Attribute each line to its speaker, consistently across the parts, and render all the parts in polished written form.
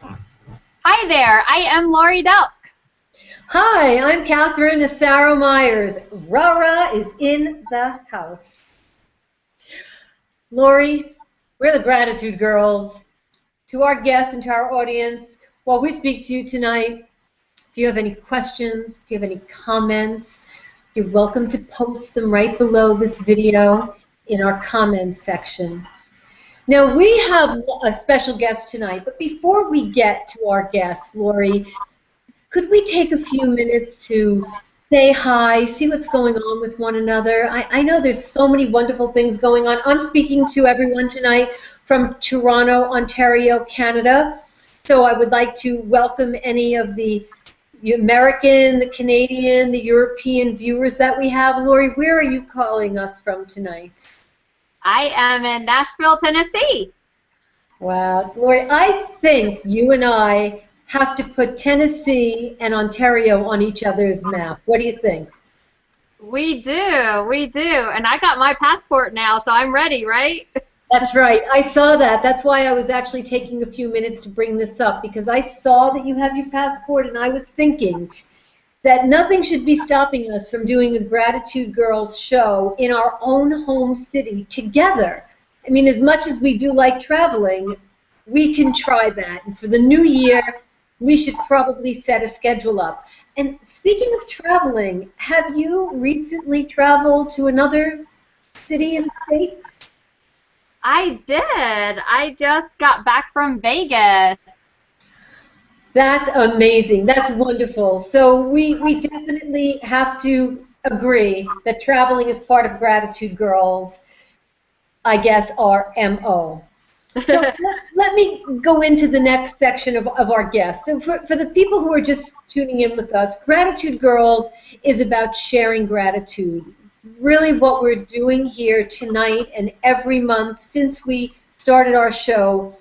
Speaker 1: Hi there, I am Lori Delk.
Speaker 2: Hi, I'm Catherine Asaro Myers. Rara is in the house. Lori, we're the Gratitude Girls. To our guests and to our audience, while we speak to you tonight, if you have any questions, if you have any comments, you're welcome to post them right below this video in our comments section. Now, we have a special guest tonight, but before we get to our guest, Lori, could we take a few minutes to say hi, see what's going on with one another? I know there's so many wonderful things going on. I'm speaking to everyone tonight from Toronto, Ontario, Canada. So I would like to welcome any of the American, the Canadian, the European viewers that we have. Lori, where are you calling us from tonight?
Speaker 1: I am in Nashville, Tennessee.
Speaker 2: Wow, Lori, I think you and I have to put Tennessee and Ontario on each other's map. What do you think?
Speaker 1: We do, and I got my passport now, so I'm ready, right?
Speaker 2: That's right. I saw that. That's why I was actually taking a few minutes to bring this up, because I saw that you have your passport, and I was thinking that nothing should be stopping us from doing a Gratitude Girls show in our own home city together. I mean, as much as we do like traveling, we can try that. And for the new year, we should probably set a schedule up. And speaking of traveling, have you recently traveled to another city in the States?
Speaker 1: I did. I just got back from Vegas.
Speaker 2: That's amazing. That's wonderful. So we definitely have to agree that traveling is part of Gratitude Girls, I guess, our MO. So let me go into the next section of our guests. So for the people who are just tuning in with us, Gratitude Girls is about sharing gratitude. Really what we're doing here tonight and every month since we started our show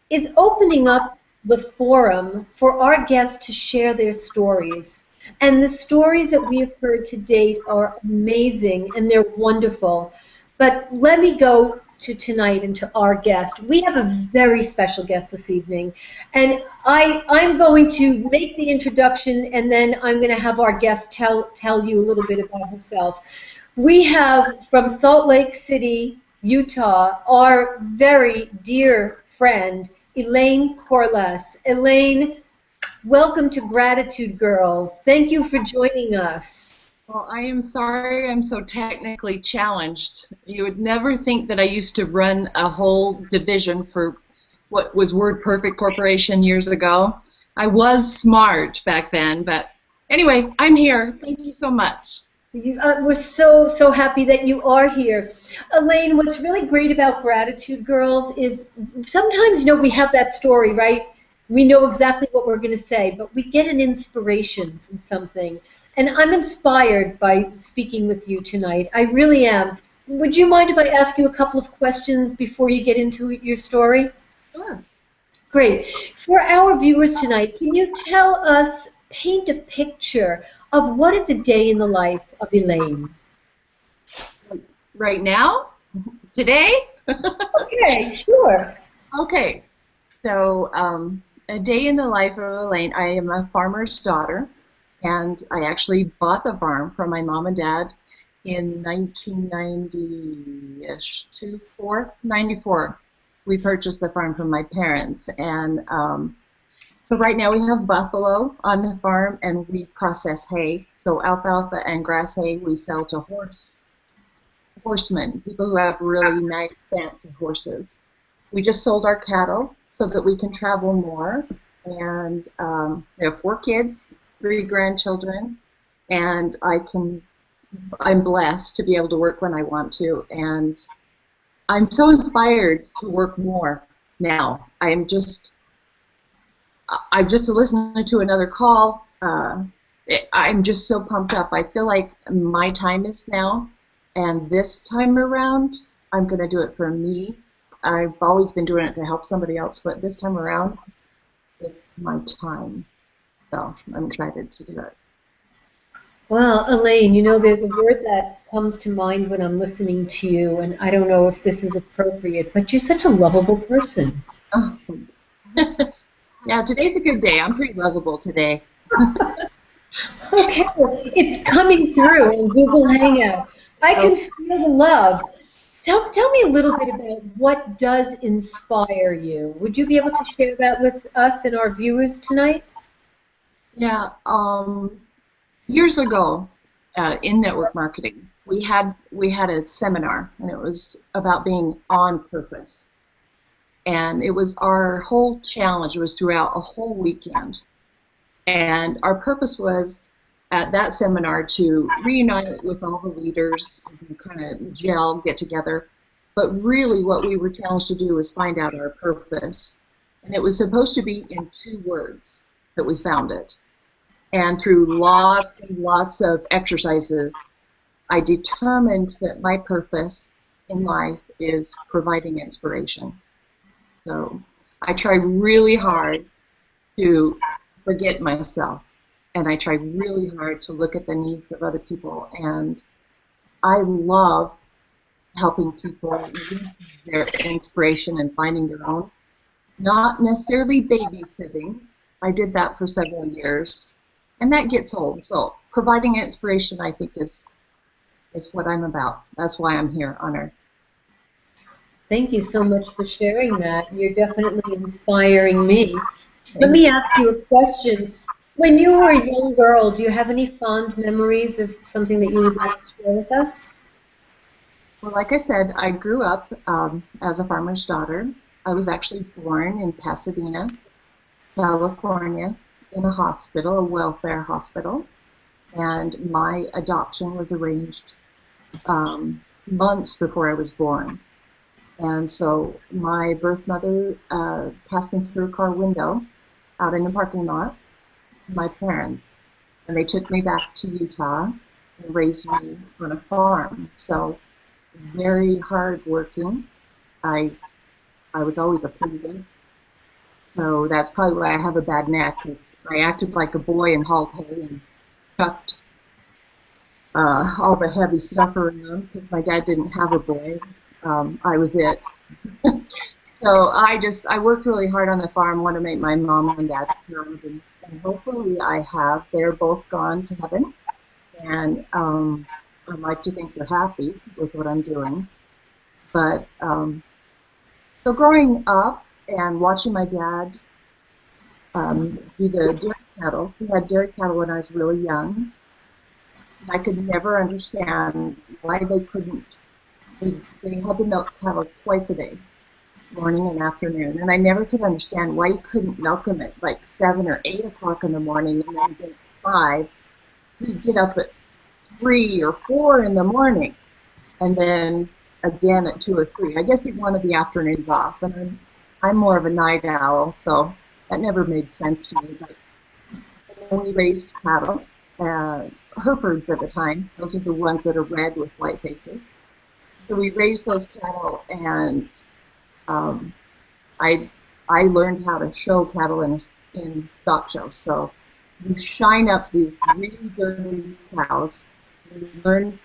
Speaker 2: is opening up the forum for our guests to share their stories. And the stories that we have heard to date are amazing and they're wonderful. But let me go to tonight and to our guest. We have a very special guest this evening. And I'm going to make the introduction and then I'm going to have our guest tell you a little bit about herself. We have from Salt Lake City, Utah, our very dear friend, Elaine Corliss. Elaine, welcome to Gratitude Girls. Thank you for joining us.
Speaker 3: Well, I am sorry I'm so technically challenged. You would never think that I used to run a whole division for what was WordPerfect Corporation years ago. I was smart back then, but anyway, I'm here. Thank you so much.
Speaker 2: We're so happy that you are here. Elaine, what's really great about Gratitude Girls is sometimes, we have that story, right? We know exactly what we're going to say, but we get an inspiration from something. And I'm inspired by speaking with you tonight. I really am. Would you mind if I ask you a couple of questions before you get into your story?
Speaker 3: Sure.
Speaker 2: Great. For our viewers tonight, can you tell us, paint a picture of what is a day in the life of Elaine?
Speaker 3: Right now? Today?
Speaker 2: Okay, sure.
Speaker 3: Okay. So, a day in the life of Elaine. I am a farmer's daughter, and I actually bought the farm from my mom and dad in 1990-ish, 94. We purchased the farm from my parents, and so right now we have buffalo on the farm, and we process hay. So alfalfa and grass hay we sell to horsemen, people who have really nice, fancy horses. We just sold our cattle so that we can travel more, and we have 4 kids, 3 grandchildren, and I'm blessed to be able to work when I want to, and I'm so inspired to work more now. I'm just listening to another call. I'm just so pumped up. I feel like my time is now, and this time around, I'm going to do it for me. I've always been doing it to help somebody else, but this time around, it's my time. So I'm excited to do it.
Speaker 2: Well, Elaine, there's a word that comes to mind when I'm listening to you, and I don't know if this is appropriate, but you're such a lovable person.
Speaker 3: Oh, thanks. Yeah, today's a good day. I'm pretty lovable today.
Speaker 2: Okay, it's coming through in Google Hangout. I can feel the love. Tell me a little bit about what does inspire you. Would you be able to share that with us and our viewers tonight?
Speaker 3: Yeah, years ago, in network marketing, we had a seminar, and it was about being on purpose. And it was our whole challenge was throughout a whole weekend. And our purpose was at that seminar to reunite with all the leaders, kind of gel, get together. But really, what we were challenged to do was find out our purpose. And it was supposed to be in 2 words that we found it. And through lots and lots of exercises, I determined that my purpose in life is providing inspiration. So I try really hard to forget myself, and I try really hard to look at the needs of other people. And I love helping people use their inspiration and finding their own. Not necessarily babysitting. I did that for several years, and that gets old. So providing inspiration, I think, is what I'm about. That's why I'm here on Earth.
Speaker 2: Thank you so much for sharing that. You're definitely inspiring me. Let me ask you a question. When you were a young girl, do you have any fond memories of something that you would like to share with us?
Speaker 3: Well, like I said, I grew up as a farmer's daughter. I was actually born in Pasadena, California, in a hospital, a welfare hospital, and my adoption was arranged months before I was born. And so my birth mother passed me through a car window out in the parking lot, my parents, and they took me back to Utah and raised me on a farm. So very hard working. I was always a pleaser. So that's probably why I have a bad neck, because I acted like a boy and hauled hay and chucked all the heavy stuff around because my dad didn't have a boy. I was it. So I worked really hard on the farm, want to make my mom and dad proud, and hopefully I have. They're both gone to heaven, and I'd like to think they're happy with what I'm doing. But so growing up and watching my dad do the dairy cattle, he had dairy cattle when I was really young. I could never understand why they couldn't. They had to milk cattle twice a day, morning and afternoon, and I never could understand why you couldn't milk them at like 7 or 8 o'clock in the morning and then get 5. You'd get up at 3 or 4 in the morning, and then again at 2 or 3. I guess he wanted the afternoons off, and I'm more of a night owl, so that never made sense to me. But when we raised cattle, Herefords at the time, those are the ones that are red with white faces. So we raised those cattle, and I learned how to show cattle in stock shows. So you shine up these really dirty cows. You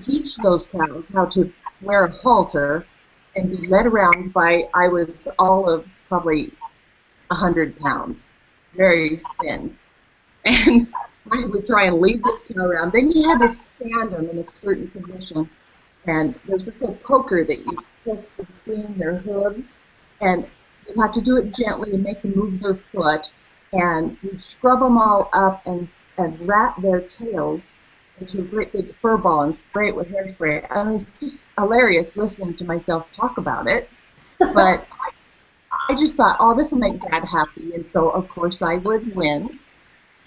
Speaker 3: teach those cows how to wear a halter and be led around by, I was all of probably 100 pounds, very thin. And I would try and lead this cow around. Then you had to stand them in a certain position. And there's this little poker that you put between their hooves, and you have to do it gently and make them move their foot. And you scrub them all up and wrap their tails into a great big fur ball and spray it with hairspray. I mean, it's just hilarious listening to myself talk about it. But I just thought, oh, this will make Dad happy. And so, of course, I would win.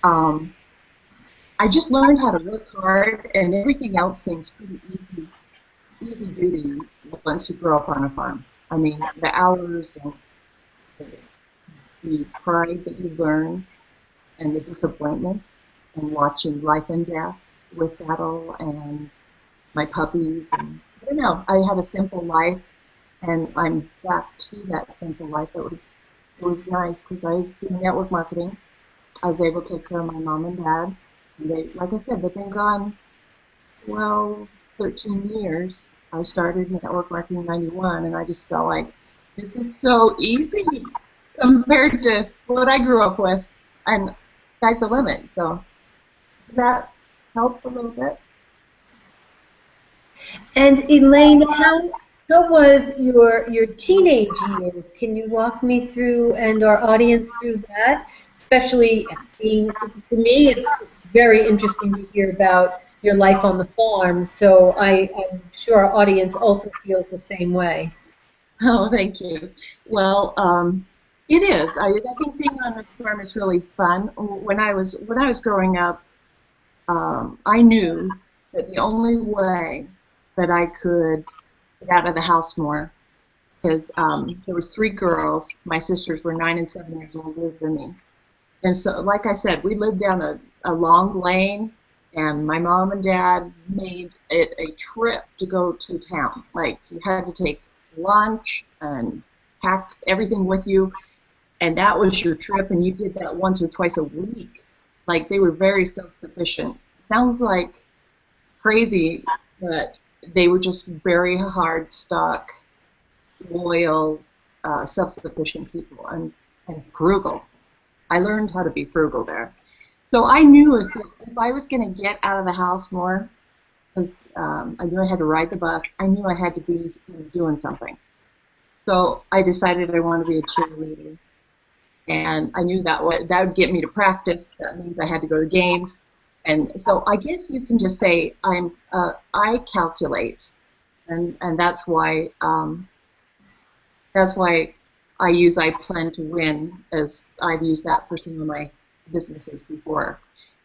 Speaker 3: I just learned how to work hard, and everything else seems pretty easy duty once you grow up on a farm. I mean, the hours and the pride that you learn and the disappointments and watching life and death with cattle and my puppies. And I don't know, I had a simple life, and I'm back to that simple life. It was nice because I was doing network marketing. I was able to take care of my mom and dad. And they, like I said, they've been gone, 13 years. I started network marketing in '91, and I just felt like this is so easy. compared to what I grew up with, and sky's the limit. So does that help a little bit?
Speaker 2: And Elaine, how was your teenage years? Can you walk me through and our audience through that? Especially being, for me, it's very interesting to hear about your life on the farm. So I'm sure our audience also feels the same way.
Speaker 3: Oh, thank you. Well, it is. I think being on a farm is really fun. When I was growing up, I knew that the only way that I could get out of the house more, because there was three girls. My sisters were 9 and 7 years older than me, and so, like I said, we lived down a long lane, and my mom and dad made it a trip to go to town. Like, you had to take lunch and pack everything with you, and that was your trip, and you did that once or twice a week. Like, they were very self-sufficient. Sounds like crazy, but they were just very hard stuck, loyal, self-sufficient people, and frugal. I learned how to be frugal there. So I knew if I was going to get out of the house more, because I knew I had to ride the bus, I knew I had to be doing something. So I decided I wanted to be a cheerleader, and I knew that would get me to practice. That means I had to go to games, and so I guess you can just say I calculate, and that's why I use I plan to win, as I've used that for some of my businesses before,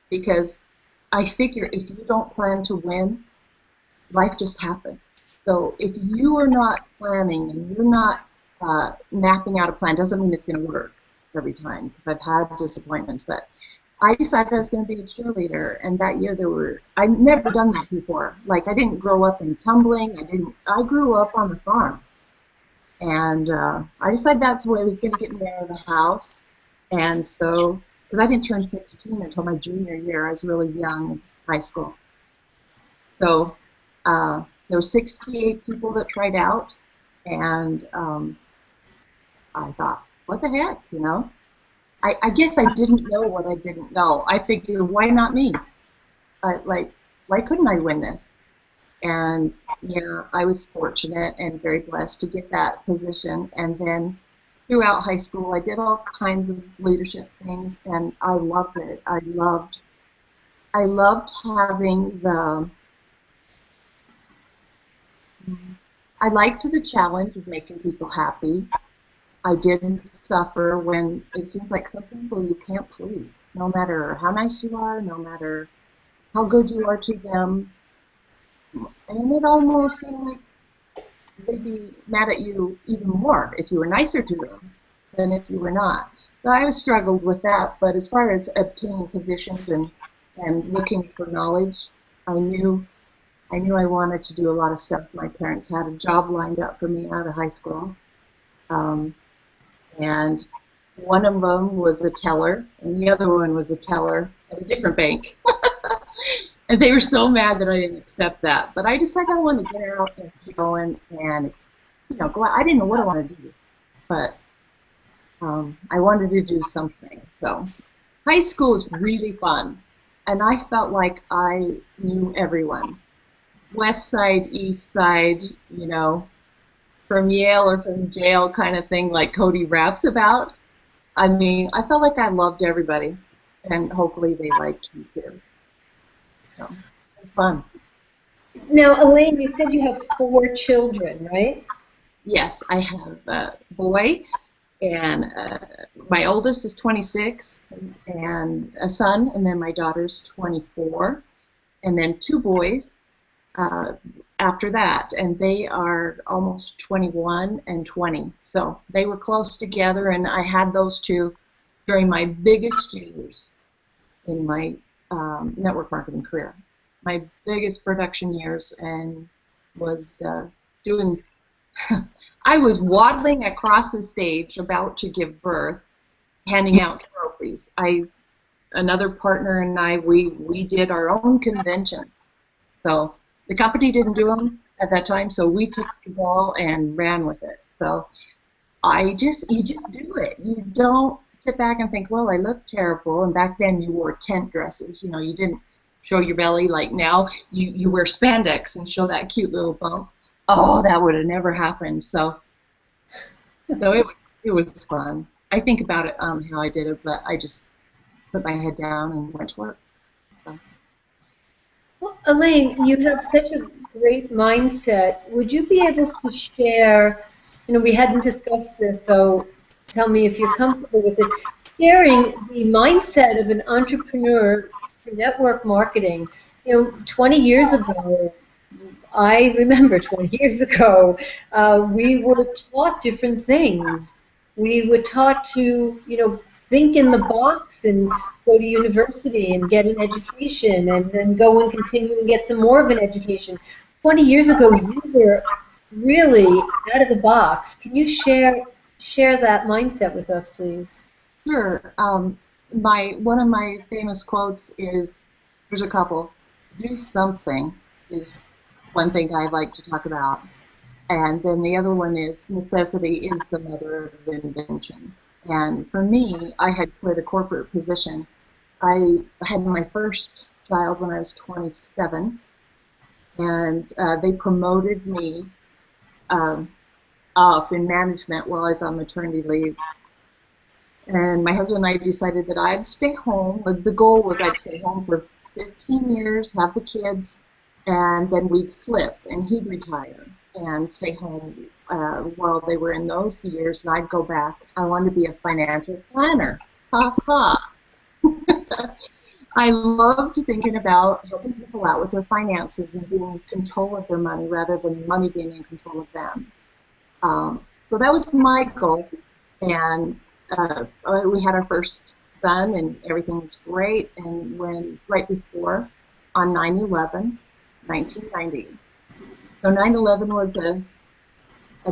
Speaker 3: because I figure if you don't plan to win, life just happens. So if you are not planning and you're not mapping out a plan, doesn't mean it's going to work every time, because I've had disappointments. But I decided I was going to be a cheerleader, and that year I'd never done that before. Like, I didn't grow up in tumbling. I grew up on the farm. And I decided that's the way I was going to get me out of the house. And so, because I didn't turn 16 until my junior year, I was really young in high school. So there were 68 people that tried out, and I thought, what the heck, you know? I guess I didn't know what I didn't know. I figured, why not me? Why couldn't I win this? And yeah, I was fortunate and very blessed to get that position. And then throughout high school, I did all kinds of leadership things, and I loved it. I loved having I liked the challenge of making people happy. I didn't suffer when it seems like some people you can't please, no matter how nice you are, no matter how good you are to them. And it almost seemed like they'd be mad at you even more if you were nicer to them than if you were not. So I always struggled with that, but as far as obtaining positions and looking for knowledge, I knew I wanted to do a lot of stuff. My parents had a job lined up for me out of high school. And one of them was a teller, and the other one was a teller at a different bank. And they were so mad that I didn't accept that. But I decided I wanted to get out and keep going and, go out. I didn't know what I wanted to do, but I wanted to do something. So high school was really fun, and I felt like I knew everyone. West side, east side, from Yale or from jail kind of thing, like Cody raps about. I mean, I felt like I loved everybody, and hopefully they liked me too. So it was fun.
Speaker 2: Now, Elaine, you said you have 4 children, right?
Speaker 3: Yes, I have a boy, and my oldest is 26, and a son, and then my daughter's 24, and then 2 boys after that, and they are almost 21 and 20. So they were close together, and I had those 2 during my biggest years in my network marketing career. My biggest production years, and was doing, I was waddling across the stage about to give birth, handing out trophies. Another partner and I, we did our own convention. So the company didn't do them at that time, so we took the ball and ran with it. So you just do it. You don't sit back and think, well, I look terrible. And back then you wore tent dresses. You know, you didn't show your belly like now. You wear spandex and show that cute little bump. Oh, that would have never happened. So it was fun. I think about it, how I did it, but I just put my head down and went to work. So.
Speaker 2: Well, Elaine, you have such a great mindset. Would you be able to share, we hadn't discussed this, so tell me if you're comfortable with it, sharing the mindset of an entrepreneur for network marketing. 20 years ago, I remember 20 years ago, we were taught different things. We were taught to, think in the box and go to university and get an education and then go and continue and get some more of an education. 20 years ago, you were really out of the box. Can you share that mindset with us, please?
Speaker 3: Sure. One of my famous quotes is, there's a couple, do something is one thing I like to talk about. And then the other one is, necessity is the mother of invention. And for me, I had quit a corporate position. I had my first child when I was 27, and they promoted me off in management while I was on maternity leave. And my husband and I decided that I'd stay home. The goal was I'd stay home for 15 years, have the kids, and then we'd flip, and he'd retire and stay home while they were in those years, and I'd go back. I wanted to be a financial planner. Ha ha. I loved thinking about helping people out with their finances and being in control of their money rather than money being in control of them. So that was my goal, and we had our first son, and everything was great. And when right before, on 9/11, 1990. So 9/11 was a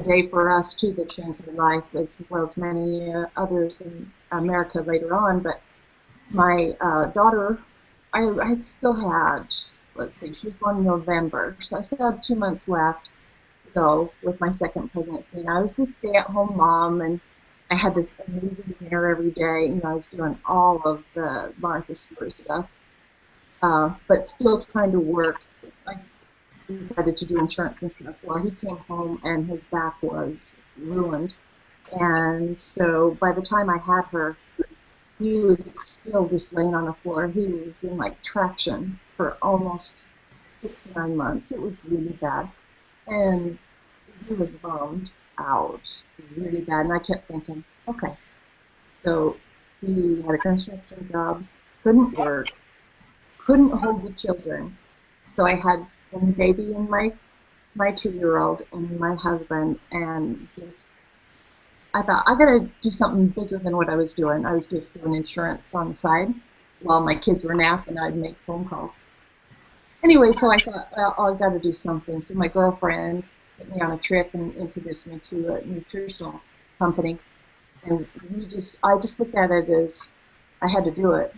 Speaker 3: day for us too that changed our life, as well as many others in America later on. But my daughter, I still had, let's see, she was born in November, so I still had 2 months left to go with my second pregnancy. And I was a stay-at-home mom, and I had this amazing dinner every day. I was doing all of the Martha Stewart stuff, but still trying to work. I decided to do insurance and stuff. Well, he came home and his back was ruined. And so by the time I had her, he was still just laying on the floor. He was in like traction for almost 6 to 9 months. It was really bad. And he was bummed out really bad. And I kept thinking, okay. So he had a construction job, couldn't work, couldn't hold the children. So I had one baby and my 2-year-old and my husband, and just I thought, I gotta do something bigger than what I was doing. I was just doing insurance on the side while my kids were napping. I'd make phone calls. Anyway, so I thought, well, I gotta do something. So my girlfriend took me on a trip and introduced me to a nutritional company, and I just looked at it as I had to do it.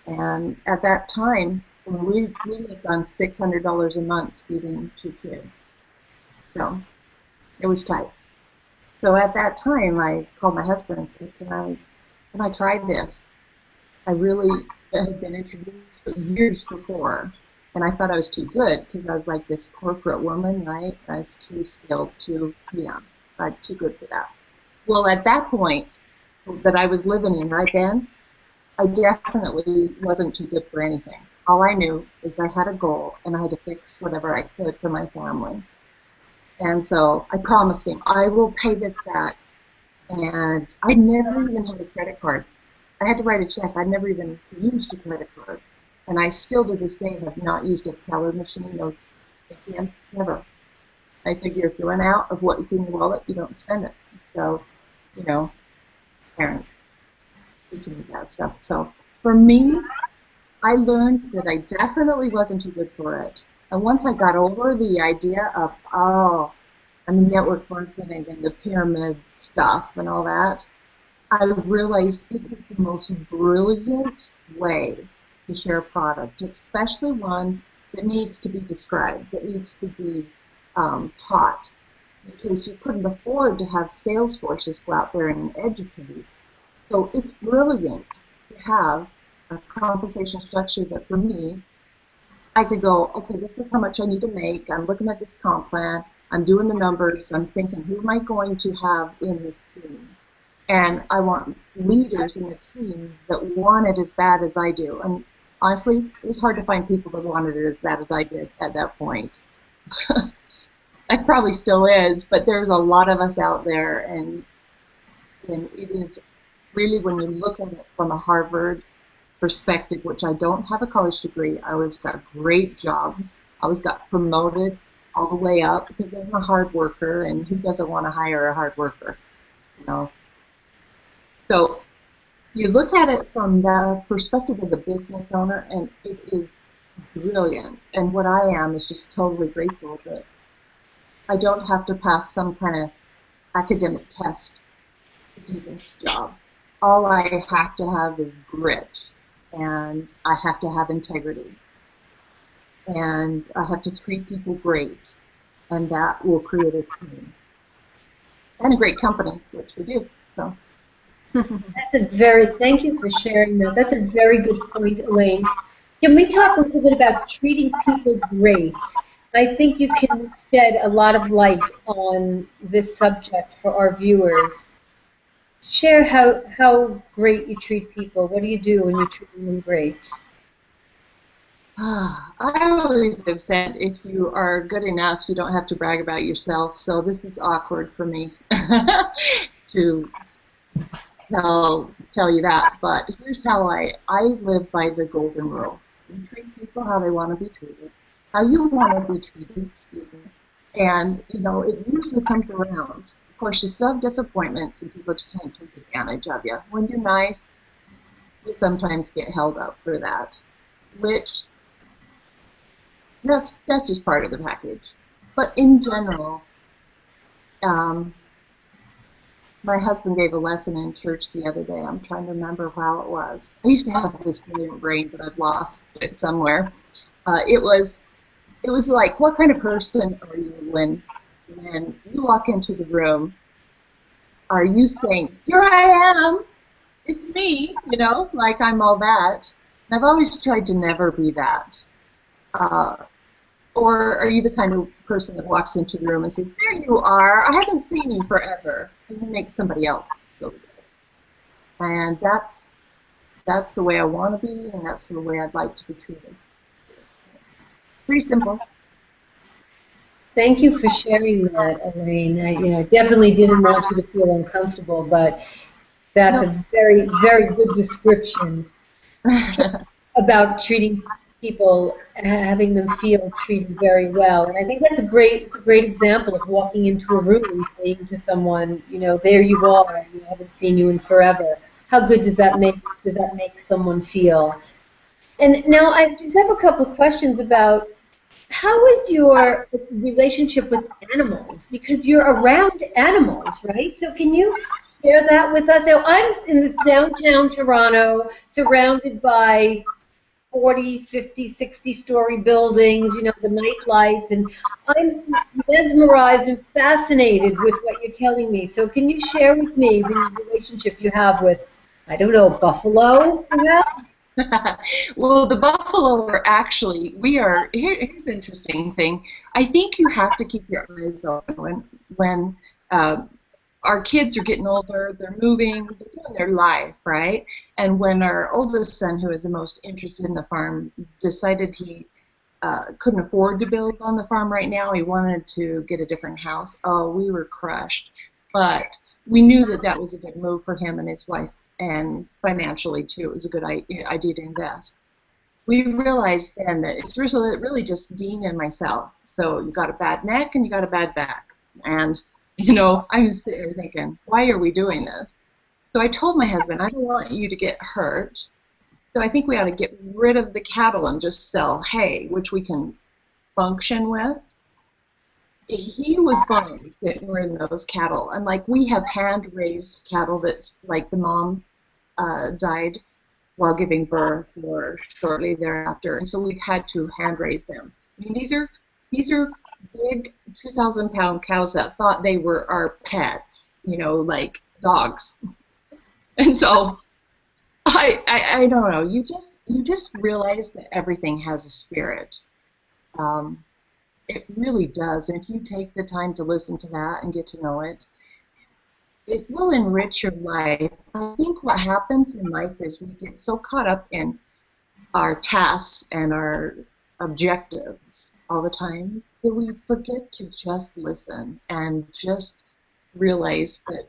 Speaker 3: And at that time, we lived on $600 a month feeding 2 kids. So it was tight. So at that time, I called my husband and said, can I try this? I really had been introduced years before, and I thought I was too good because I was like this corporate woman, right? I was too skilled, too good for that. Well, at that point that I was living in right then, I definitely wasn't too good for anything. All I knew is I had a goal, and I had to fix whatever I could for my family. And so I promised him, I will pay this back. And I never even had a credit card. I had to write a check. I never even used a credit card. And I still to this day have not used a teller machine, those ATMs, never. I figure if you run out of what you see in your wallet, you don't spend it. So, parents teaching me that stuff. So for me, I learned that I definitely wasn't too good for it. And once I got over the idea of, network marketing and the pyramid stuff and all that, I realized it is the most brilliant way to share a product, especially one that needs to be described, that needs to be taught. because you couldn't afford to have sales forces go out there and educate. So it's brilliant to have a compensation structure that for me, I could go, okay, this is how much I need to make. I'm looking at this comp plan. I'm doing the numbers. I'm thinking, who am I going to have in this team? And I want leaders in the team that want it as bad as I do. And honestly, it was hard to find people that wanted it as bad as I did at that point. It probably still is, but there's a lot of us out there, and it is really, when you look at it from a Harvard perspective, which I don't have a college degree, I always got great jobs. I always got promoted all the way up because I'm a hard worker, and who doesn't want to hire a hard worker, you know? So you look at it from the perspective as a business owner, and it is brilliant. And what I am is just totally grateful that I don't have to pass some kind of academic test to do this job. All I have to have is grit, and I have to have integrity, and I have to treat people great, and that will create a team and a great company, which we do. So.
Speaker 2: Thank you for sharing that. That's a very good point, Elaine. Can we talk a little bit about treating people great? I think you can shed a lot of light on this subject for our viewers. Share how great you treat people. What do you do when you're treating them great?
Speaker 3: I always have said, if you are good enough, you don't have to brag about yourself. So this is awkward for me to tell you that. But here's how I live by the golden rule. You treat people how they want to be treated, how you want to be treated, excuse me. And, you know, it usually comes around. Of course, you still have disappointments and people can't take advantage of you. When you're nice, you sometimes get held up for that, which that's just part of the package. But in general, my husband gave a lesson in church the other day. I'm trying to remember how it was. I used to have this brilliant brain, but I've lost it somewhere. It was like, what kind of person are you when you walk into the room? Are you saying, "Here I am, it's me," you know, like I'm all that? And I've always tried to never be that. Or are you the kind of person that walks into the room and says, "There you are, I haven't seen you forever," and you make somebody else feel good? And that's the way I want to be, and that's the way I'd like to be treated. Pretty simple.
Speaker 2: Thank you for sharing that, Elaine. I definitely didn't want you to feel uncomfortable, but that's a very, very good description about treating people, having them feel treated very well. And I think that's a great example of walking into a room and saying to someone, you know, "There you are, I haven't seen you in forever." How good does that make someone feel? And now I just have a couple of questions about how is your relationship with animals? Because you're around animals, right? So can you share that with us? Now, I'm in this downtown Toronto, surrounded by 40, 50, 60-story buildings, you know, the night lights, and I'm mesmerized and fascinated with what you're telling me. So can you share with me the relationship you have with, I don't know, buffalo, perhaps?
Speaker 3: Well, the buffalo are actually, here's the interesting thing. I think you have to keep your eyes open when our kids are getting older, they're moving, they're doing their life, right? And when our oldest son, who is the most interested in the farm, decided he couldn't afford to build on the farm right now, he wanted to get a different house, oh, we were crushed. But we knew that that was a good move for him and his wife, and financially too, it was a good idea to invest. We realized then that it's really just Dean and myself. So you got a bad neck and you got a bad back. And, you know, I was sitting there thinking, why are we doing this? So I told my husband, I don't want you to get hurt. So I think we ought to get rid of the cattle and just sell hay, which we can function with. He was bummed getting rid of those cattle. And like, we have hand-raised cattle that's like the mom died while giving birth or shortly thereafter, and so we've had to hand raise them. I mean, these are big 2,000-pound cows that thought they were our pets, you know, like dogs. And so I don't know. You just realize that everything has a spirit. It really does. And if you take the time to listen to that and get to know it, it will enrich your life. I think what happens in life is we get so caught up in our tasks and our objectives all the time that we forget to just listen and just realize that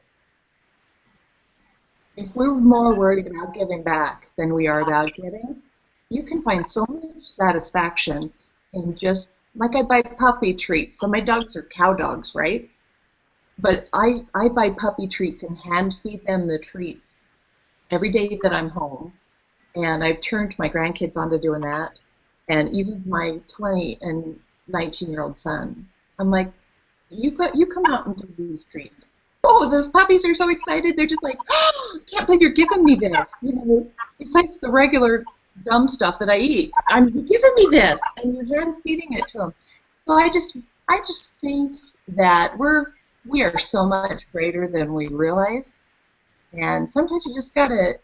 Speaker 3: if we're more worried about giving back than we are about getting, you can find so much satisfaction in just, like I buy puppy treats. So my dogs are cow dogs, right? But I buy puppy treats and hand feed them the treats every day that I'm home. And I've turned my grandkids onto doing that. And even my 20 and 19-year-old son, I'm like, you come out and do these treats. Oh, those puppies are so excited. They're just like, oh, I can't believe you're giving me this. You know, besides the regular dumb stuff that I eat, you're giving me this, and you're hand feeding it to them. So I just think that we are so much greater than we realize, and sometimes you just gotta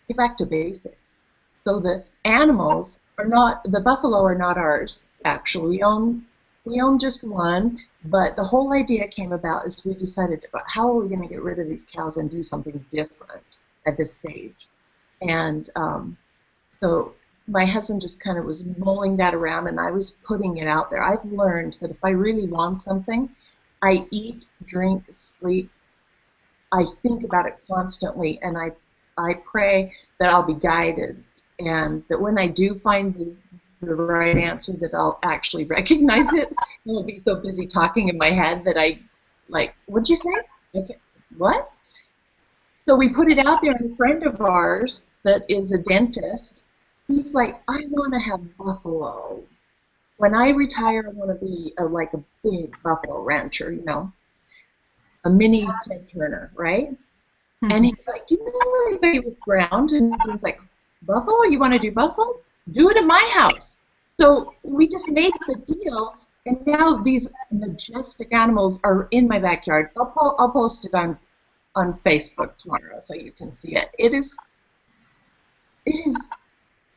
Speaker 3: get back to basics. So the animals are not, the buffalo are not ours. Actually, we own just one, but the whole idea came about as we decided about how are we going to get rid of these cows and do something different at this stage. And so my husband just kind of was mulling that around, and I was putting it out there. I've learned that if I really want something, I eat, drink, sleep. I think about it constantly, and I pray that I'll be guided, and that when I do find the right answer, that I'll actually recognize it. I won't be so busy talking in my head that I, like, what'd you say? Okay, what? So we put it out there, and a friend of ours that is a dentist, he's like, I want to have buffalo. When I retire, I want to be like a big buffalo rancher, you know, a mini Ted Turner, right? Mm-hmm. And he's like, do you know anybody with ground? And he's like, buffalo? You want to do buffalo? Do it at my house. So we just made the deal, and now these majestic animals are in my backyard. I'll post it on Facebook tomorrow so you can see it. It is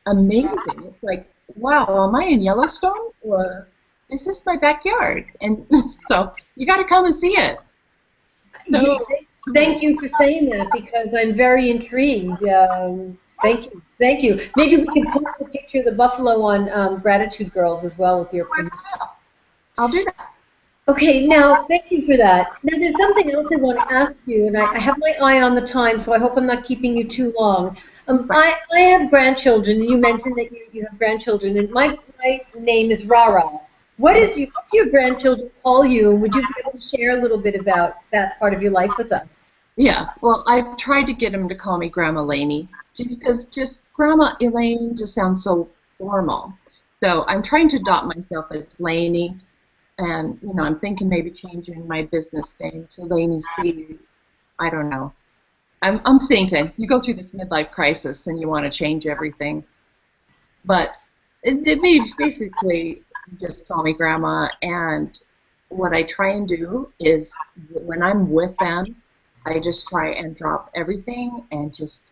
Speaker 3: amazing. It's like, wow, am I in Yellowstone, or is this my backyard? And so you got to come and see it.
Speaker 2: So, thank you for saying that, because I'm very intrigued. Thank you. Maybe we can post a picture of the buffalo on Gratitude Girls as well with your permission.
Speaker 3: I'll do that.
Speaker 2: Okay, now, thank you for that. Now, there's something else I want to ask you, and I have my eye on the time, so I hope I'm not keeping you too long. I have grandchildren, and you mentioned that you have grandchildren, and my name is Rara. What do your grandchildren call you, and would you be able to share a little bit about that part of your life with us?
Speaker 3: Yeah, well, I've tried to get them to call me Grandma Laney, because just Grandma Elaine just sounds so formal. So I'm trying to adopt myself as Laney, and you know, I'm thinking maybe changing my business name to Laney C. I don't know. I'm thinking. You go through this midlife crisis and you want to change everything, but it may basically just call me Grandma. And what I try and do is when I'm with them, I just try and drop everything and just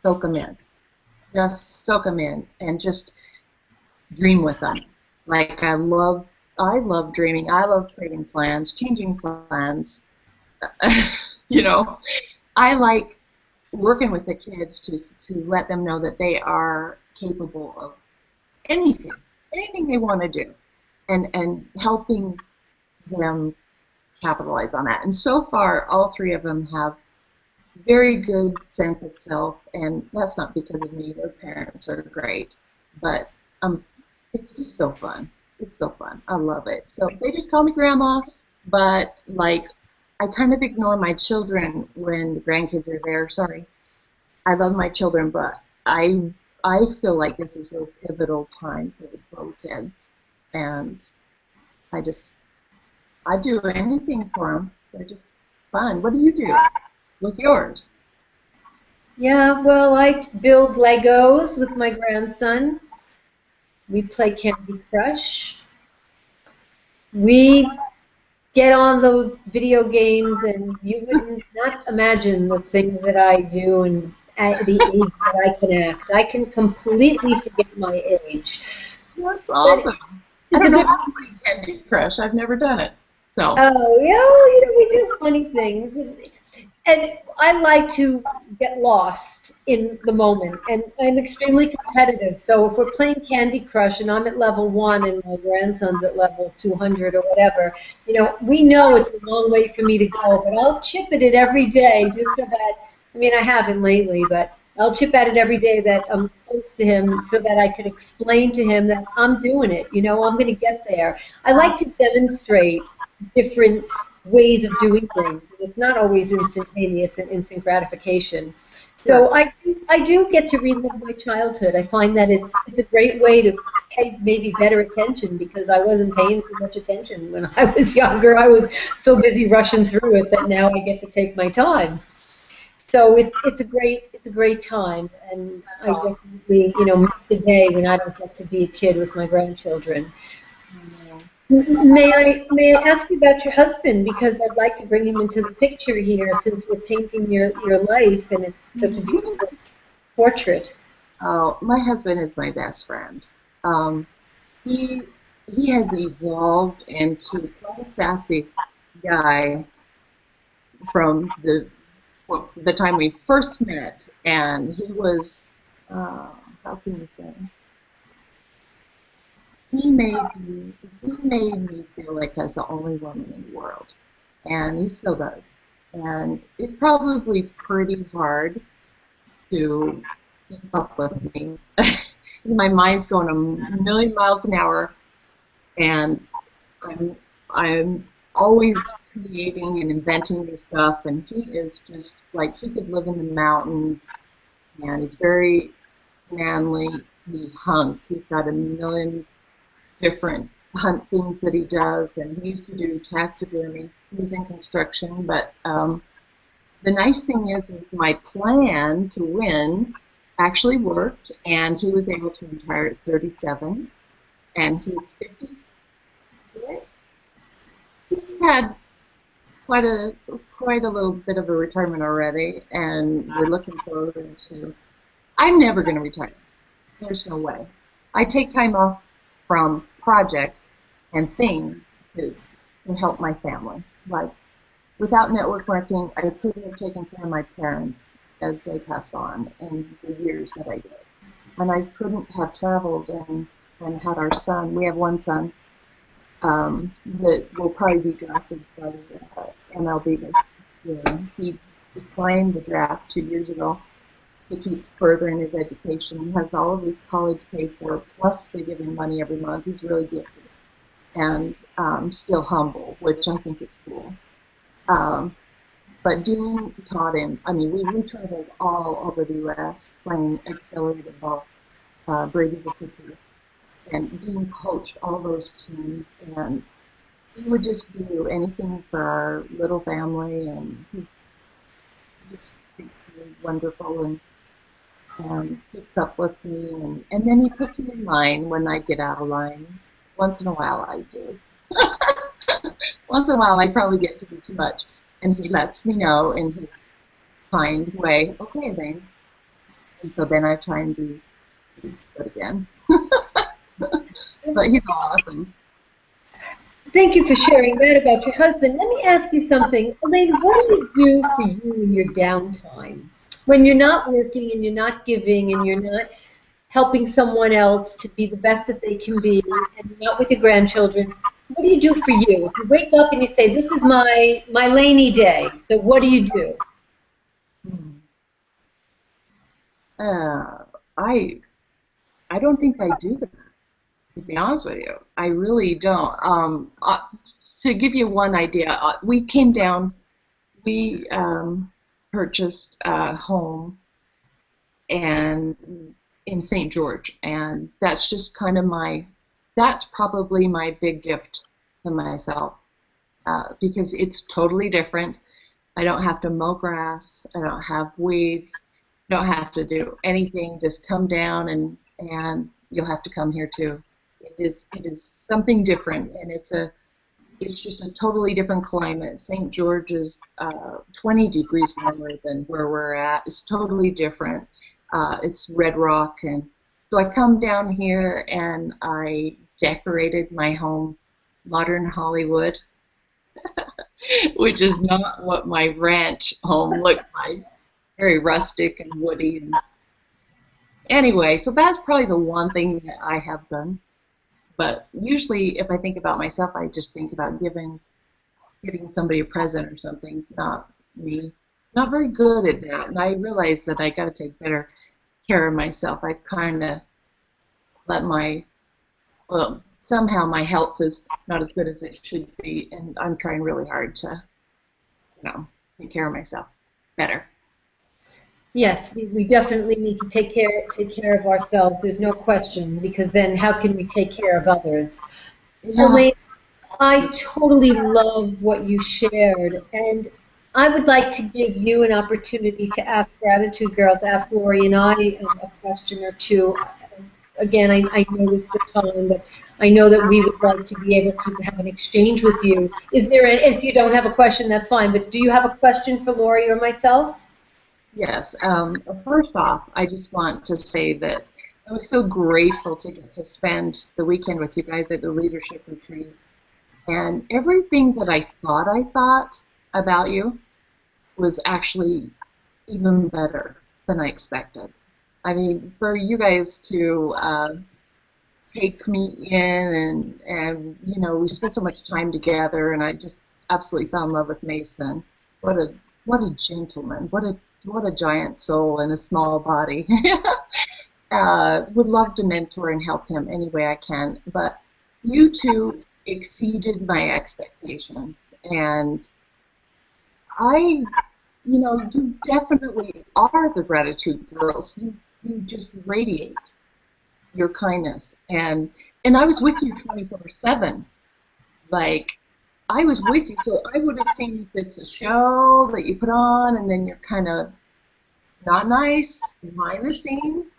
Speaker 3: soak them in. Just soak them in and just dream with them. Like I love dreaming. I love creating plans, changing plans. You know, I like working with the kids to let them know that they are capable of anything they want to do, and helping them capitalize on that. And so far, all three of them have very good sense of self, and that's not because of me. Their parents are great, but it's just so fun. It's so fun. I love it. So they just call me Grandma, but like I kind of ignore my children when the grandkids are there. Sorry. I love my children, but I feel like this is a pivotal time for these little kids, and I do anything for them. They're just fun. What do you do with yours?
Speaker 2: Yeah, well, I build Legos with my grandson. We play Candy Crush. We get on those video games, and you would not imagine the things that I do and at the age that I can act. I can completely forget my age.
Speaker 3: That's
Speaker 2: But
Speaker 3: awesome. I
Speaker 2: it's a
Speaker 3: don't know
Speaker 2: good.
Speaker 3: how to play Candy Crush. I've never done it. So,
Speaker 2: Oh, yeah, well, we do funny things. And I like to get lost in the moment, and I'm extremely competitive. So if we're playing Candy Crush and I'm at level 1 and my grandson's at level 200 or whatever, we know it's a long way for me to go, but I'll chip at it every day just so that, I mean, I haven't lately, but I'll chip at it every day that I'm close to him so that I can explain to him that I'm doing it. I'm going to get there. I like to demonstrate different ways of doing things. It's not always instantaneous and instant gratification. So
Speaker 3: yes.
Speaker 2: I do get to relive my childhood. I find that it's a great way to pay maybe better attention because I wasn't paying too much attention when I was younger. I was so busy rushing through it that now I get to take my time. So it's a great time, and
Speaker 3: That's
Speaker 2: I
Speaker 3: awesome.
Speaker 2: definitely miss the day when I don't get to be a kid with my grandchildren.
Speaker 3: I know.
Speaker 2: May I ask you about your husband, because I'd like to bring him into the picture here since we're painting your life and it's such a beautiful portrait.
Speaker 3: Oh, my husband is my best friend. Um, he he has evolved into quite a sassy guy from the time we first met, and he was how can you say? He made me he made me feel like I was the only woman in the world, and he still does. And it's probably pretty hard to keep up with me. My mind's going a million miles an hour, and I'm I'm always creating and inventing new stuff. And he is just like he could live in the mountains, and he's very manly. He hunts. He's got a million different hunt things that he does, and he used to do taxidermy. He's in construction, but the nice thing is my plan to win actually worked, and he was able to retire at 37, and he's 56. He's had quite a little bit of a retirement already, and we're looking forward to. I'm never going to retire. There's no way. I take time off from projects and things to help my family. Like without network marketing, I couldn't have taken care of my parents as they passed on in the years that I did. And I couldn't have traveled and had our son. We have one son that will probably be drafted by the MLB this year. He declined the draft 2 years ago to keep furthering his education. He has all of his college paid for, plus they give him money every month. He's really gifted and still humble, which I think is cool. Um, but Dean taught him, I mean, we traveled all over the U.S. playing accelerated ball, Brady's a pitcher, and Dean coached all those teams, and he would just do anything for our little family, and he just treats me wonderful and picks up with me, and then he puts me in line when I get out of line. Once in a while I do. Once in a while I probably get to be too much, and he lets me know in his kind way, okay then. And so then I try and be good again. But he's awesome.
Speaker 2: Thank you for sharing that about your husband. Let me ask you something. Elaine, what do you do for you in your downtime? When you're not working and you're not giving and you're not helping someone else to be the best that they can be and you're not with your grandchildren, what do you do for you? If you wake up and you say, this is my Laney day, so what do you do?
Speaker 3: Hmm. Uh, I I don't think I do that, to be honest with you. I really don't. To give you one idea, we came down, we purchased a home and in St. George, and that's just kind of that's probably my big gift to myself because it's totally different. I don't have to mow grass. I don't have weeds. I don't have to do anything. Just come down and you'll have to come here too. It is something different, and it's it's just a totally different climate. St. George is 20 degrees warmer than where we're at. It's totally different. It's red rock, and so I come down here and I decorated my home modern Hollywood, which is not what my ranch home looked like. Very rustic and woody. And anyway, so that's probably the one thing that I have done. But usually, if I think about myself, I just think about giving somebody a present or something, not me. Not very good at that, and I realize that I got to take better care of myself. I kind of let well, somehow my health is not as good as it should be, and I'm trying really hard to, take care of myself better.
Speaker 2: Yes, we definitely need to take care of ourselves. There's no question, because then how can we take care of others?
Speaker 3: Yeah.
Speaker 2: Elaine, I totally love what you shared, and I would like to give you an opportunity to ask Gratitude Girls, ask Lori and I a question or two. Again, I know it's the time, but I know that we would like to be able to have an exchange with you. Is there, if you don't have a question, that's fine, but do you have a question for Lori or myself?
Speaker 3: Yes. First off, I just want to say that I was so grateful to get to spend the weekend with you guys at the leadership retreat. And everything that I thought about you was actually even better than I expected. I mean, for you guys to take me in and we spent so much time together, and I just absolutely fell in love with Mason. What a gentleman. What a giant soul in a small body. Would love to mentor and help him any way I can. But you two exceeded my expectations, and you definitely are the Gratitude Girls. You just radiate your kindness, and I was with you 24/7. Like, I was with you, so I would have seen if it's a show that you put on, and then you're kind of not nice behind the scenes,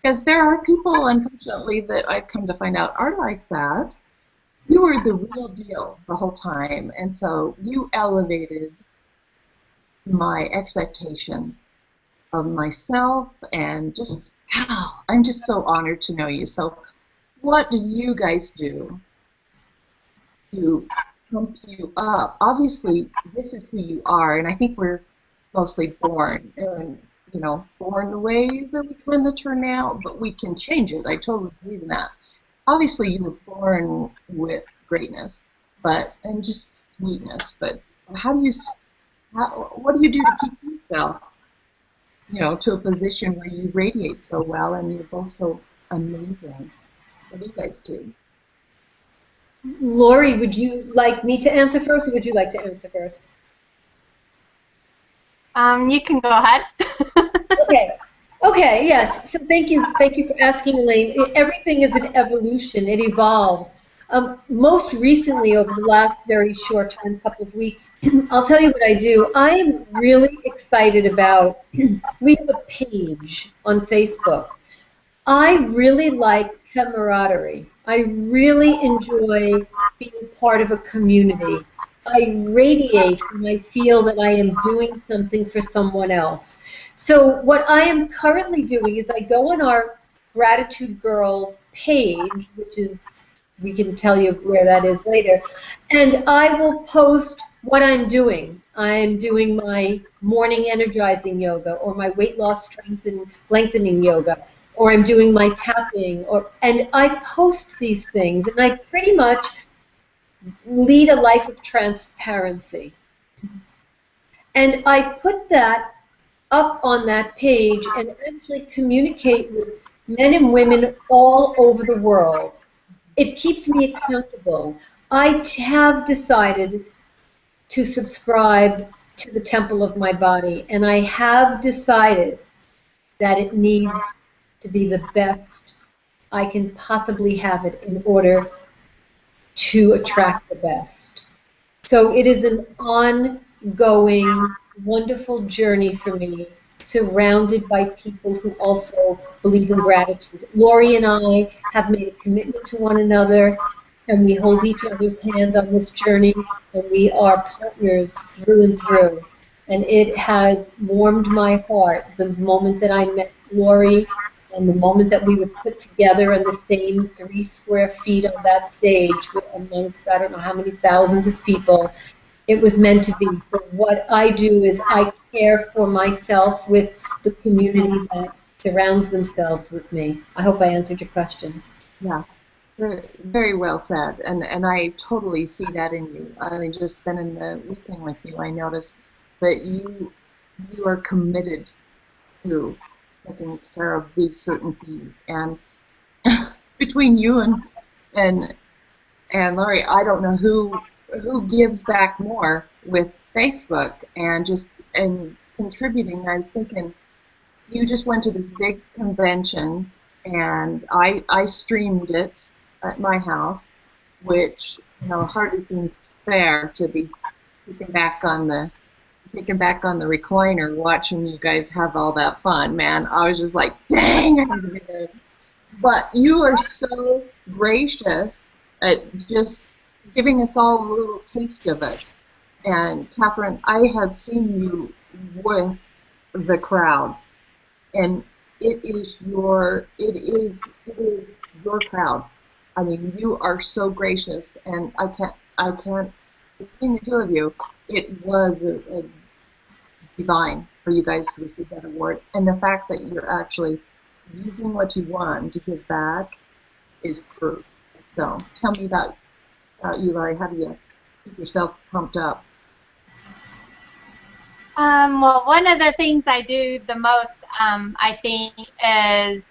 Speaker 3: because there are people, unfortunately, that I've come to find out are like that. You were the real deal the whole time, and so you elevated my expectations of myself, and just, wow, I'm just so honored to know you. So what do you guys do to pump you up? Obviously, this is who you are, and I think we're mostly born, and born the way that we kind of turn out, but we can change it. I totally believe in that. Obviously, you were born with greatness, and just sweetness. But what do you do to keep yourself, to a position where you radiate so well, and you're both so amazing? What do you guys do?
Speaker 2: Lori, would you like me to answer first, or would you like to answer first?
Speaker 1: You can go ahead.
Speaker 2: Okay, yes. So thank you for asking, Elaine. Everything is an evolution. It evolves. Most recently, over the last very short time, couple of weeks, I'll tell you what I do. I am really excited about, we have a page on Facebook. I really like camaraderie. I really enjoy being part of a community. I radiate when I feel that I am doing something for someone else. So what I am currently doing is I go on our Gratitude Girls page, which is, we can tell you where that is later, and I will post what I'm doing. I'm doing my morning energizing yoga, or my weight loss strength and lengthening yoga, or I'm doing my tapping, and I post these things, and I pretty much lead a life of transparency. And I put that up on that page and actually communicate with men and women all over the world. It keeps me accountable. I have decided to subscribe to the temple of my body, and I have decided that it needs to be the best I can possibly have it in order to attract the best. So it is an ongoing, wonderful journey for me, surrounded by people who also believe in gratitude. Lori and I have made a commitment to one another and we hold each other's hand on this journey, and we are partners through and through. And it has warmed my heart the moment that I met Lori and the moment that we were put together in the same 3 square feet on that stage amongst I don't know how many thousands of people. It was meant to be. So what I do is I care for myself with the community that surrounds themselves with me. I hope I answered your question.
Speaker 3: Yeah, very, very well said. And I totally see that in you. I mean, just spending the weekend with you, I noticed that you are committed to taking care of these certain things. And between you and and Laurie, I don't know who gives back more with Facebook and just and contributing. I was thinking you just went to this big convention and I streamed it at my house, which hardly seems fair to be kicking back on the kicking back on the recliner watching you guys have all that fun, man. I was just like, dang, I need to be there. But you are so gracious at just giving us all a little taste of it. And Catherine, I have seen you with the crowd, and it is your crowd. I mean, you are so gracious, and I can't between the two of you, it was a divine for you guys to receive that award, and the fact that you're actually using what you won to give back is proof. So tell me about you, Laurie. How do you keep yourself pumped up?
Speaker 1: Well, one of the things I do the most, I think, is,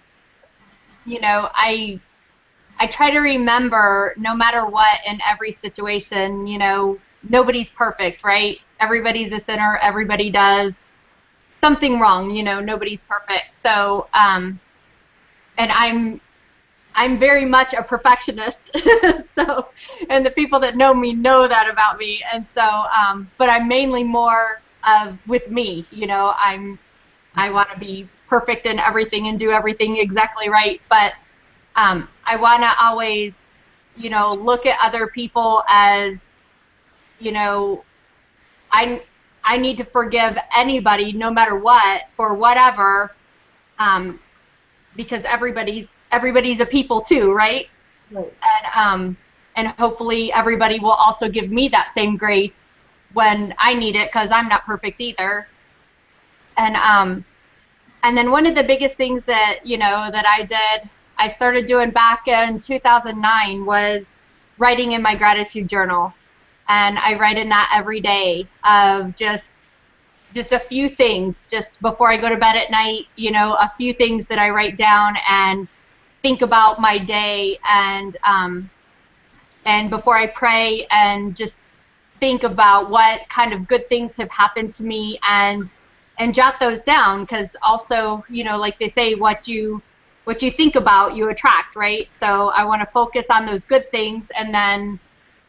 Speaker 1: I try to remember, no matter what, in every situation, nobody's perfect, right? Everybody's a sinner. Everybody does something wrong. Nobody's perfect. So, and I'm very much a perfectionist. So, and the people that know me know that about me. And so, but I'm mainly more with me. I want to be perfect in everything and do everything exactly right. But I want to always, look at other people as, I need to forgive anybody, no matter what, for whatever, because everybody's a people too, right?
Speaker 3: Right.
Speaker 1: And hopefully everybody will also give me that same grace when I need it, because I'm not perfect either. And then one of the biggest things that that I started doing back in 2009 was writing in my gratitude journal. And I write in that every day of just a few things, just before I go to bed at night, a few things that I write down and think about my day, and before I pray, and just think about what kind of good things have happened to me, and jot those down, because also, like they say, what you think about, you attract, right? So I want to focus on those good things, and then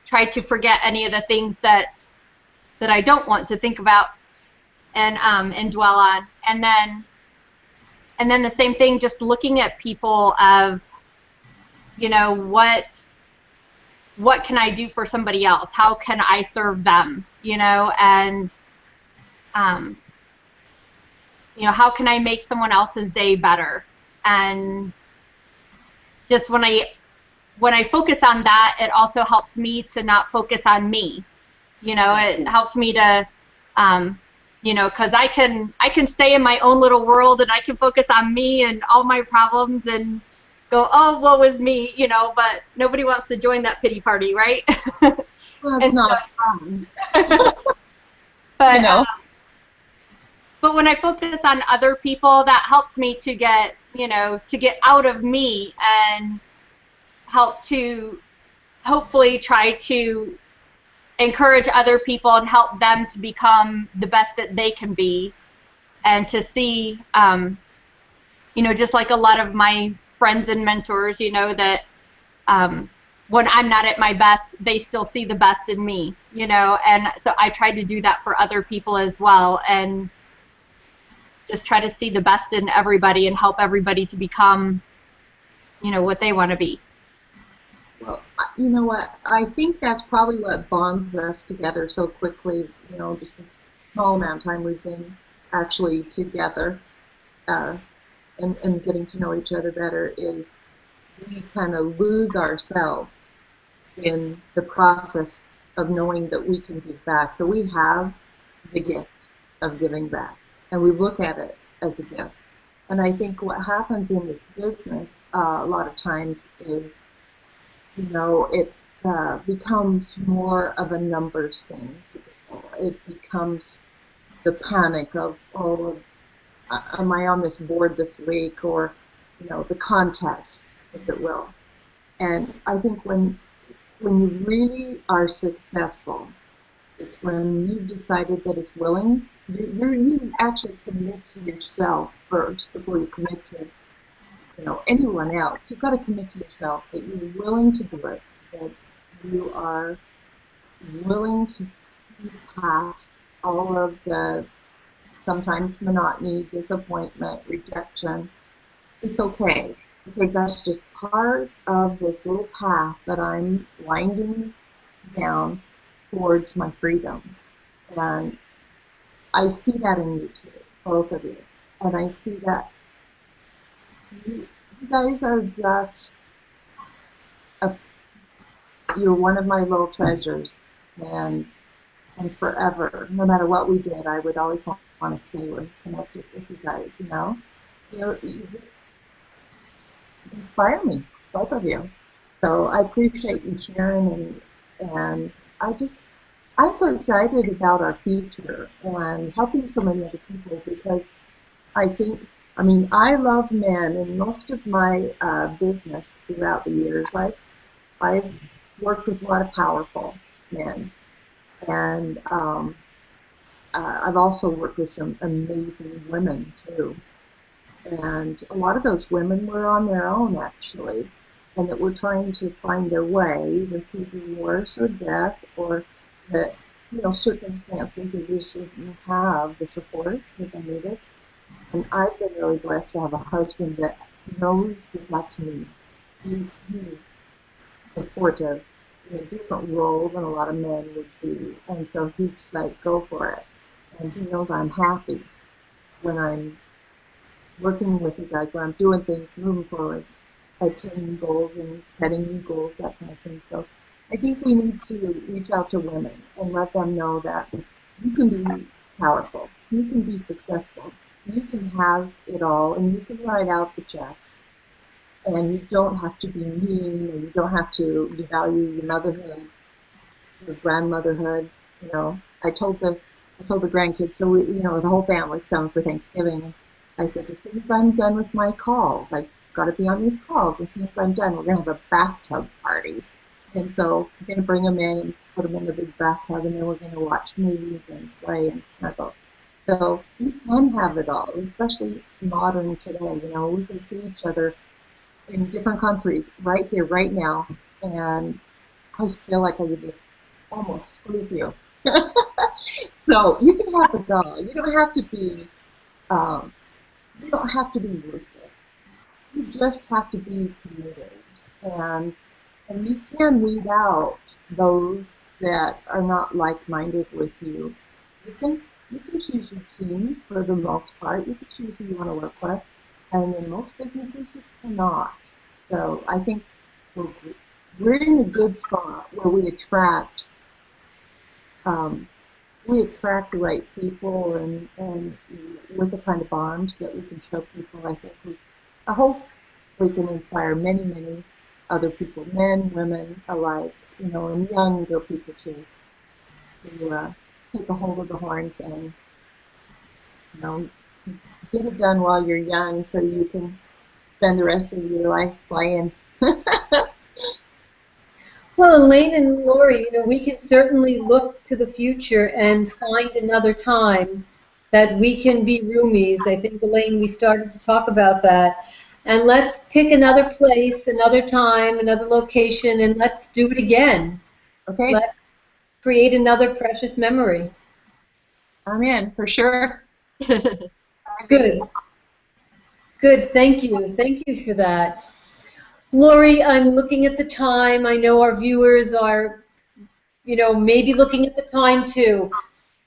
Speaker 1: try to forget any of the things that I don't want to think about and dwell on. And then the same thing, just looking at people of, what can I do for somebody else? How can I serve them? And how can I make someone else's day better? And just when I focus on that, it also helps me to not focus on me. It helps me to, because I can stay in my own little world, and I can focus on me and all my problems and go, oh, woe is me, but nobody wants to join that pity party, right?
Speaker 3: Well, it's not fun.
Speaker 1: But, but when I focus on other people, that helps me to get, to get out of me and help to hopefully try to encourage other people and help them to become the best that they can be, and to see, just like a lot of my friends and mentors, that when I'm not at my best, they still see the best in me, and so I try to do that for other people as well, and just try to see the best in everybody and help everybody to become, what they want to be.
Speaker 3: Well, You know what? I think that's probably what bonds us together so quickly. You know, just this small amount of time we've been actually together, uh, and getting to know each other better is we kind of lose ourselves in the process of knowing that we can give back, that we have the gift of giving back, and we look at it as a gift. And I think what happens in this business a lot of times is, you know, it's becomes more of a numbers thing to people. It becomes the panic of, oh, am I on this board this week, or, you know, the contest, if it will. And I think when you really are successful, it's when you've decided that it's willing. You actually commit to yourself first before you commit to, you know, anyone else. You've got to commit to yourself that you're willing to do it, that you are willing to see past all of the sometimes monotony, disappointment, rejection. It's okay, because that's just part of this little path that I'm winding down towards my freedom. And I see that in you too, both of you. And I see that you guys are just, a, you're one of my little treasures. And forever, no matter what we did, I would always want to stay connected with you guys, you know? You just inspire me, both of you. So I appreciate you sharing, and I'm so excited about our future and helping so many other people, because I think, I mean, I love men. In most of my business throughout the years, I've worked with a lot of powerful men, and I've also worked with some amazing women too. And a lot of those women were on their own, actually, and that were trying to find their way, either through divorce or death, or that, you know, circumstances they just didn't have the support that they needed. And I've been really blessed to have a husband that knows that that's me. He's supportive in a different role than a lot of men would be. And so he's like, go for it. And he knows I'm happy when I'm working with you guys, when I'm doing things, moving forward, attaining goals and setting new goals, that kind of thing. So I think we need to reach out to women and let them know that you can be powerful, you can be successful, you can have it all, and you can write out the checks. And you don't have to be mean, and you don't have to devalue your motherhood, your grandmotherhood. You know, I told the grandkids, so we, you know, the whole family's coming for Thanksgiving. I said, as soon as I'm done with my calls, I've got to be on these calls. As soon as I'm done, we're going to have a bathtub party. And so we're going to bring them in and put them in the big bathtub, and then we're going to watch movies and play and snuggle. So we can have it all, especially modern today. You know, we can see each other in different countries right here, right now, and I feel like I could just almost squeeze you. So you can have it all. Um, you don't have to be ruthless. You just have to be committed, and you can weed out those that are not like-minded with you. You can choose your team for the most part. You can choose who you want to work with, and in most businesses you cannot. So I think we're, we're in a good spot where um, we attract the right people, and with the kind of bonds that we can show people. I hope we can inspire many, many other people, men, women alike, you know, and younger people too, to take a hold of the horns and, you know, get it done while you're young, so you can spend the rest of your life playing.
Speaker 2: Well, Elaine and Lori, you know, we can certainly look to the future and find another time that we can be roomies. I think, Elaine, we started to talk about that. And let's pick another place, another time, another location, and let's do it again.
Speaker 3: Okay,
Speaker 2: Let's create another precious memory.
Speaker 3: I'm in for sure.
Speaker 2: Good. Good. Thank you. Thank you for that. Lori, I'm looking at the time. I know our viewers are, maybe looking at the time too.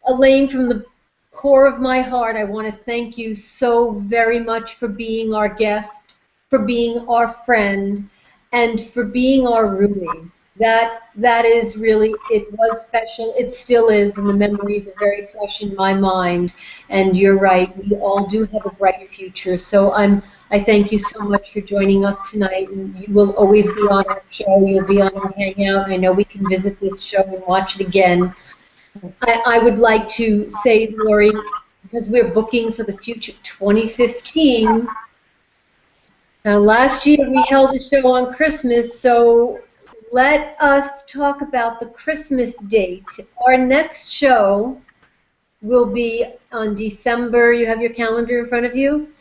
Speaker 2: Elaine, from the core of my heart, I want to thank you so very much for being our guest, for being our friend, and for being our roomie. That is really, it was special. It still is, and the memories are very fresh in my mind. And you're right, we all do have a bright future. So I thank you so much for joining us tonight. And you will always be on our show. You'll be on our Hangout. I know we can visit this show and watch it again. I would like to say, Lori, because we're booking for the future 2015. Now, last year we held a show on Christmas, so let us talk about the Christmas date. Our next show will be on December. You have your calendar in front of you?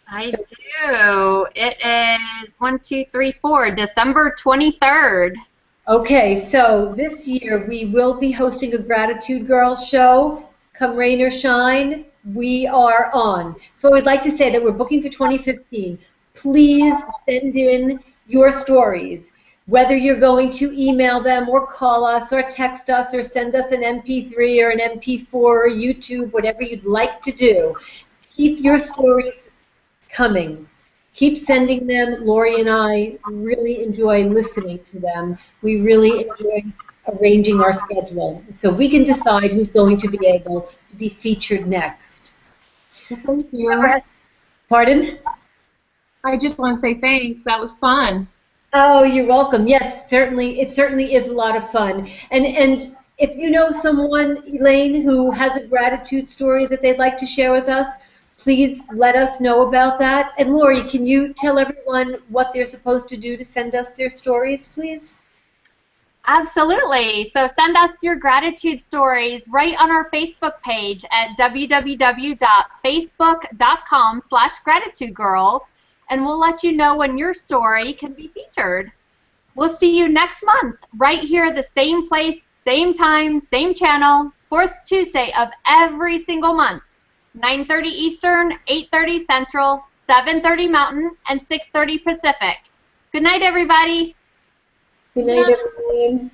Speaker 1: I do. It is 1, 2, 3, 4, December 23rd.
Speaker 2: Okay, so this year we will be hosting a Gratitude Girls show. Come rain or shine, we are on. So I would like to say that we're booking for 2015. Please send in your stories, whether you're going to email them or call us or text us or send us an MP3 or an MP4 or YouTube, whatever you'd like to do. Keep your stories coming. Keep sending them. Lori and I really enjoy listening to them. We really enjoy arranging our schedule, so we can decide who's going to be able to be featured next.
Speaker 3: Thank you.
Speaker 2: Pardon?
Speaker 3: I just want to say thanks. That was fun.
Speaker 2: Oh, you're welcome. Yes, certainly. It certainly is a lot of fun. And if you know someone, Elaine, who has a gratitude story that they'd like to share with us, please let us know about that. And Lori, can you tell everyone what they're supposed to do to send us their stories, please?
Speaker 1: Absolutely. So send us your gratitude stories right on our Facebook page at www.facebook.com/gratitudegirls, and we'll let you know when your story can be featured. We'll see you next month right here at the same place, same time, same channel, fourth Tuesday of every single month, 9:30 Eastern, 8:30 Central, 7:30 Mountain, and 6:30 Pacific. Good night, everybody.
Speaker 2: Good night, everyone.